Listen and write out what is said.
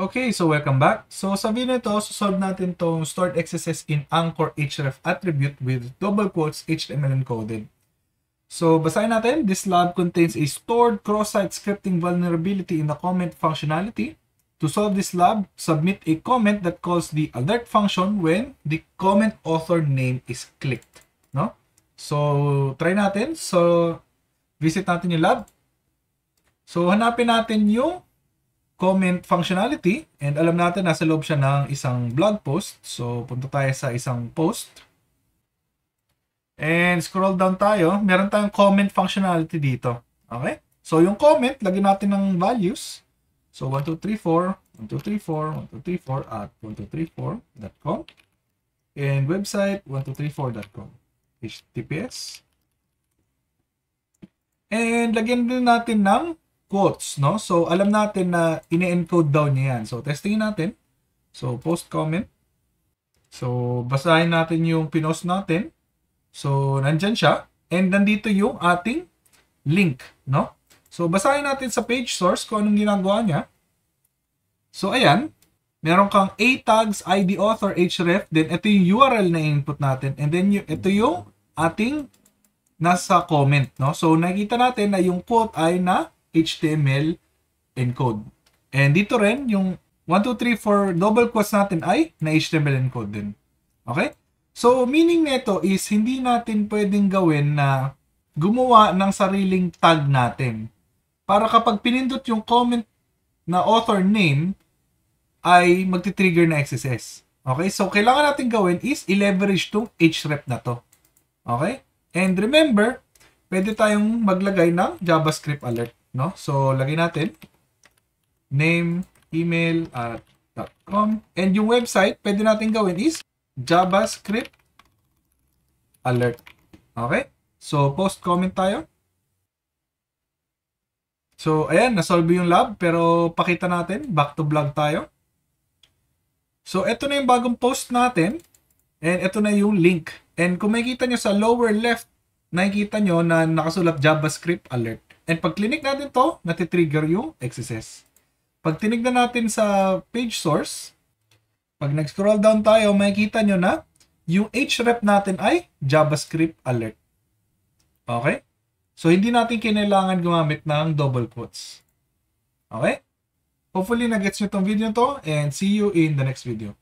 Okay, so welcome back. So sa video nito, solve natin tong stored XSS in Anchor href attribute with double quotes HTML encoded. So basahin natin, this lab contains a stored cross-site scripting vulnerability in the comment functionality. To solve this lab, submit a comment that calls the alert function when the comment author name is clicked. No? So try natin. So visit natin yung lab. So hanapin natin yung comment functionality, and alam natin nasa loob siya ng isang blog post. So punta tayo sa isang post and scroll down tayo. Meron tayong comment functionality dito. Okay, so yung comment, lagyan natin ng values. So 1234 1234 1234 at 1234.com, and website 1234.com HTTPS, and lagyan din natin ng quotes, no? So, alam natin na ine-encode daw niya yan. So, testingin natin. So, post comment. So, basahin natin yung pinost natin. So, nandyan siya. And nandito yung ating link, no? So, basahin natin sa page source kung anong ginagawa niya. So, ayan. Meron kang a tags, id author, href. Then, ito yung URL na input natin. And then, ito yung ating nasa comment, no? So, nakikita natin na yung quote ay na HTML encode. And dito rin, yung 1, 2, 3, 4 double quotes natin ay na HTML encode din. Okay? So, meaning nito is hindi natin pwedeng gawin na gumawa ng sariling tag natin. Para kapag pinindot yung comment na author name, ay magti-trigger na XSS. Okay? So, kailangan natin gawin is i-leverage tong href na to. Okay? And remember, pwede tayong maglagay ng JavaScript alert. No? So, lagay natin name, email, at .com. And yung website, pwede natin gawin is JavaScript alert. Okay? So, post comment tayo. So, ayan, nasolve yung lab. Pero, pakita natin. Back to blog tayo. So, ito na yung bagong post natin. And ito na yung link. And kung makikita nyo sa lower left, nakikita nyo na nakasulat JavaScript alert. And pag clinic natin to, natitrigger yung XSS. Pag tinignan natin sa page source, pag nag-scroll down tayo, makikita nyo na yung href natin ay JavaScript alert. Okay? So, hindi natin kinailangan gumamit ng double quotes. Okay? Hopefully, nag-gets nyo tong video to, and see you in the next video.